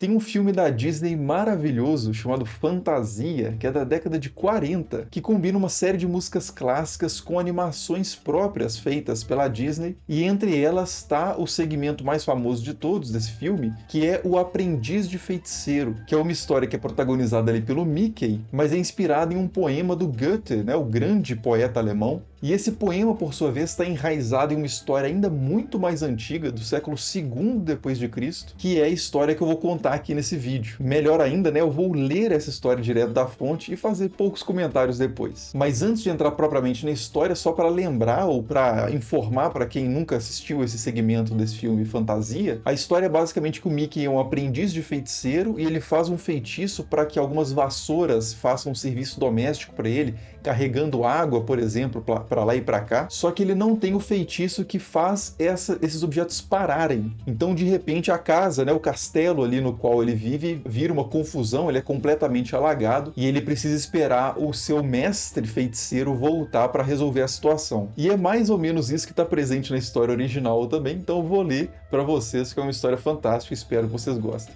Tem um filme da Disney maravilhoso chamado Fantasia, que é da década de 40, que combina uma série de músicas clássicas com animações próprias feitas pela Disney, e entre elas está o segmento mais famoso de todos desse filme, que é O Aprendiz de Feiticeiro, que é uma história que é protagonizada ali pelo Mickey, mas é inspirada em um poema do Goethe, né, o grande poeta alemão. E esse poema, por sua vez, está enraizado em uma história ainda muito mais antiga, do século II depois de Cristo, que é a história que eu vou contar aqui nesse vídeo. Melhor ainda, né, eu vou ler essa história direto da fonte e fazer poucos comentários depois. Mas antes de entrar propriamente na história, só para lembrar ou para informar para quem nunca assistiu esse segmento desse filme Fantasia, a história é basicamente que o Mickey é um aprendiz de feiticeiro e ele faz um feitiço para que algumas vassouras façam um serviço doméstico para ele, carregando água, por exemplo, para lá e para cá, só que ele não tem o feitiço que faz esses objetos pararem. Então, de repente, a casa, né, o castelo ali no qual ele vive, vira uma confusão, ele é completamente alagado e ele precisa esperar o seu mestre feiticeiro voltar para resolver a situação. E é mais ou menos isso que está presente na história original também, então eu vou ler para vocês, que é uma história fantástica, espero que vocês gostem.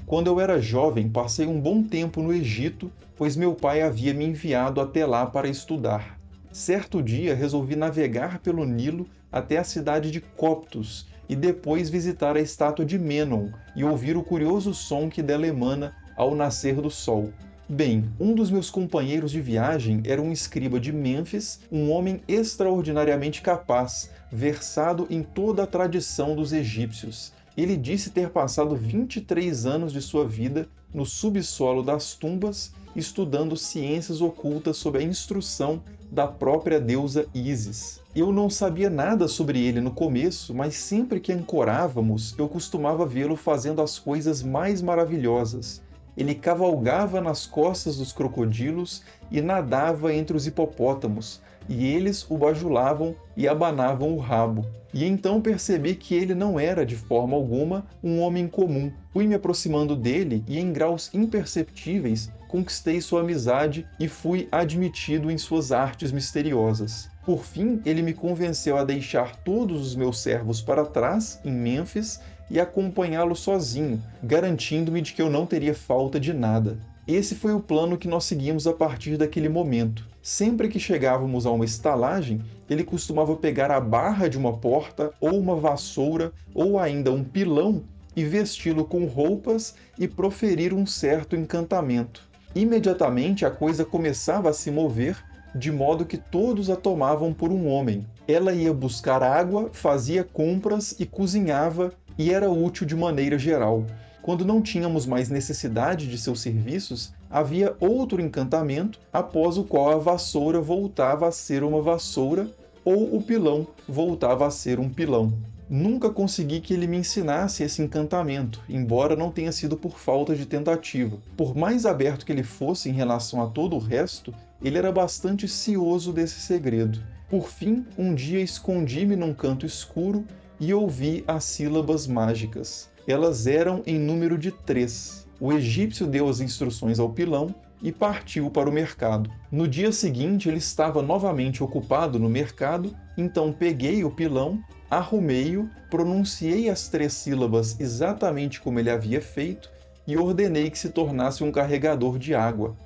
Quando eu era jovem, passei um bom tempo no Egito, pois meu pai havia me enviado até lá para estudar. Certo dia, resolvi navegar pelo Nilo até a cidade de Coptos e depois visitar a estátua de Menon e ouvir o curioso som que dela emana ao nascer do sol. Bem, um dos meus companheiros de viagem era um escriba de Mênfis, um homem extraordinariamente capaz, versado em toda a tradição dos egípcios. Ele disse ter passado 23 anos de sua vida no subsolo das tumbas, estudando ciências ocultas sob a instrução da própria deusa Ísis. Eu não sabia nada sobre ele no começo, mas sempre que ancorávamos, eu costumava vê-lo fazendo as coisas mais maravilhosas. Ele cavalgava nas costas dos crocodilos e nadava entre os hipopótamos, e eles o bajulavam e abanavam o rabo. E então percebi que ele não era, de forma alguma, um homem comum. Fui me aproximando dele e, em graus imperceptíveis, conquistei sua amizade e fui admitido em suas artes misteriosas. Por fim, ele me convenceu a deixar todos os meus servos para trás, em Mênfis, e acompanhá-lo sozinho, garantindo-me de que eu não teria falta de nada. Esse foi o plano que nós seguimos a partir daquele momento. Sempre que chegávamos a uma estalagem, ele costumava pegar a barra de uma porta, ou uma vassoura, ou ainda um pilão, e vesti-lo com roupas e proferir um certo encantamento. Imediatamente a coisa começava a se mover, de modo que todos a tomavam por um homem. Ela ia buscar água, fazia compras e cozinhava, e era útil de maneira geral. Quando não tínhamos mais necessidade de seus serviços, havia outro encantamento, após o qual a vassoura voltava a ser uma vassoura, ou o pilão voltava a ser um pilão. Nunca consegui que ele me ensinasse esse encantamento, embora não tenha sido por falta de tentativa. Por mais aberto que ele fosse em relação a todo o resto, ele era bastante cioso desse segredo. Por fim, um dia escondi-me num canto escuro e ouvi as sílabas mágicas. Elas eram em número de 3. O egípcio deu as instruções ao pilão e partiu para o mercado. No dia seguinte, ele estava novamente ocupado no mercado, então peguei o pilão, arrumei-o, pronunciei as 3 sílabas exatamente como ele havia feito e ordenei que se tornasse um carregador de água.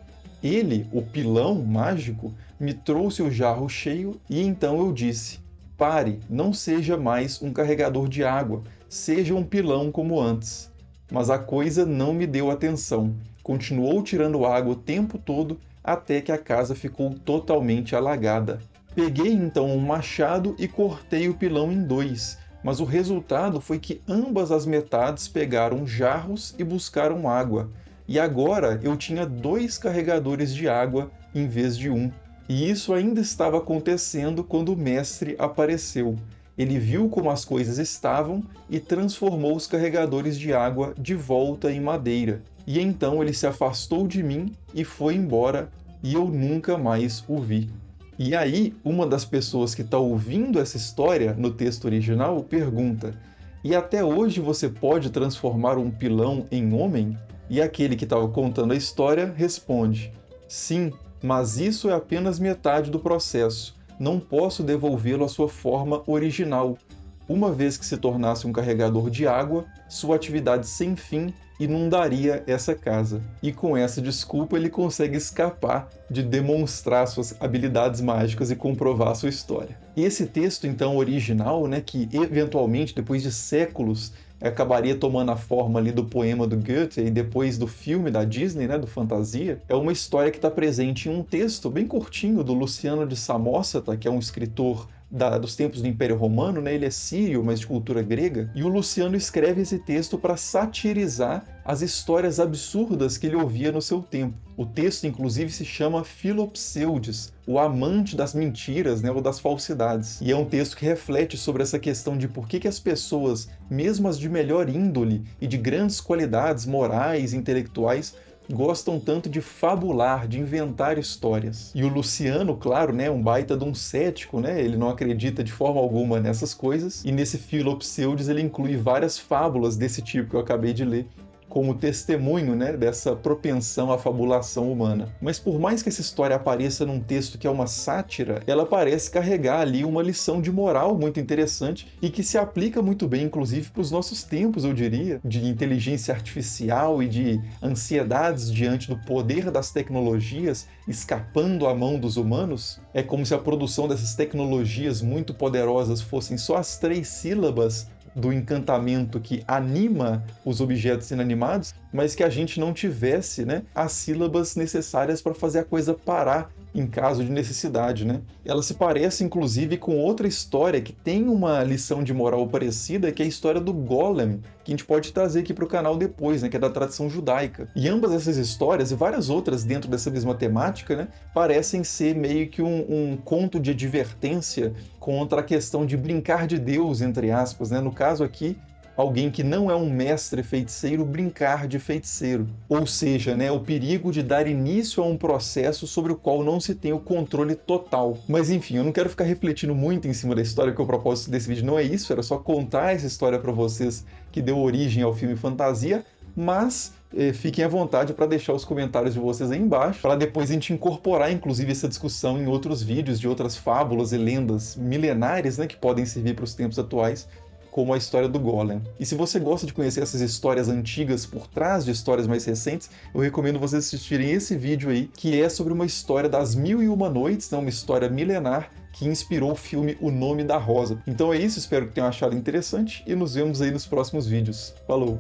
Ele, o pilão mágico, me trouxe o jarro cheio e então eu disse: "Pare, não seja mais um carregador de água, seja um pilão como antes." Mas a coisa não me deu atenção. Continuou tirando água o tempo todo até que a casa ficou totalmente alagada. Peguei então um machado e cortei o pilão em 2, mas o resultado foi que ambas as metades pegaram jarros e buscaram água. E agora eu tinha 2 carregadores de água em vez de um. E isso ainda estava acontecendo quando o mestre apareceu. Ele viu como as coisas estavam e transformou os carregadores de água de volta em madeira. E então ele se afastou de mim e foi embora, e eu nunca mais o vi. E aí, uma das pessoas que está ouvindo essa história no texto original pergunta: "E até hoje você pode transformar um pilão em homem?" E aquele que estava contando a história responde: "Sim, mas isso é apenas metade do processo. Não posso devolvê-lo à sua forma original. uma vez que se tornasse um carregador de água, sua atividade sem fim inundaria essa casa. E com essa desculpa ele consegue escapar de demonstrar suas habilidades mágicas e comprovar sua história. E esse texto, então, original, né, que eventualmente, depois de séculos, acabaria tomando a forma ali do poema do Goethe e depois do filme da Disney, né, do Fantasia, é uma história que está presente em um texto bem curtinho do Luciano de Samosata, que é um escritor dos tempos do Império Romano, né? Ele é sírio, mas de cultura grega, e o Luciano escreve esse texto para satirizar as histórias absurdas que ele ouvia no seu tempo. O texto, inclusive, se chama Filopseudes, o amante das mentiras, né, ou das falsidades. E é um texto que reflete sobre essa questão de por que as pessoas, mesmo as de melhor índole e de grandes qualidades morais e intelectuais, gostam tanto de fabular, de inventar histórias. E o Luciano, claro, né, um baita de um cético, né, ele não acredita de forma alguma nessas coisas, e nesse Filopseudes ele inclui várias fábulas desse tipo que eu acabei de ler, como testemunho, né, dessa propensão à fabulação humana. Mas por mais que essa história apareça num texto que é uma sátira, ela parece carregar ali uma lição de moral muito interessante e que se aplica muito bem, inclusive, para os nossos tempos, eu diria, de inteligência artificial e de ansiedades diante do poder das tecnologias escapando à mão dos humanos. É como se a produção dessas tecnologias muito poderosas fossem só as 3 sílabas do encantamento que anima os objetos inanimados, mas que a gente não tivesse, né, as sílabas necessárias para fazer a coisa parar em caso de necessidade, né? Ela se parece, inclusive, com outra história que tem uma lição de moral parecida, que é a história do Golem, que a gente pode trazer aqui para o canal depois, né, que é da tradição judaica. E ambas essas histórias, e várias outras dentro dessa mesma temática, né, parecem ser meio que um conto de advertência contra a questão de brincar de Deus, entre aspas, né? No caso aqui, alguém que não é um mestre feiticeiro brincar de feiticeiro. Ou seja, né, o perigo de dar início a um processo sobre o qual não se tem o controle total. Mas enfim, eu não quero ficar refletindo muito em cima da história, porque o propósito desse vídeo não é isso, era só contar essa história para vocês que deu origem ao filme Fantasia, mas fiquem à vontade para deixar os comentários de vocês aí embaixo, para depois a gente incorporar, inclusive, essa discussão em outros vídeos de outras fábulas e lendas milenares, né, que podem servir para os tempos atuais, como a história do Golem. E se você gosta de conhecer essas histórias antigas por trás de histórias mais recentes, eu recomendo vocês assistirem esse vídeo aí, que é sobre uma história das 1001 Noites, né, uma história milenar que inspirou o filme O Nome da Rosa. Então é isso, espero que tenham achado interessante e nos vemos aí nos próximos vídeos. Falou!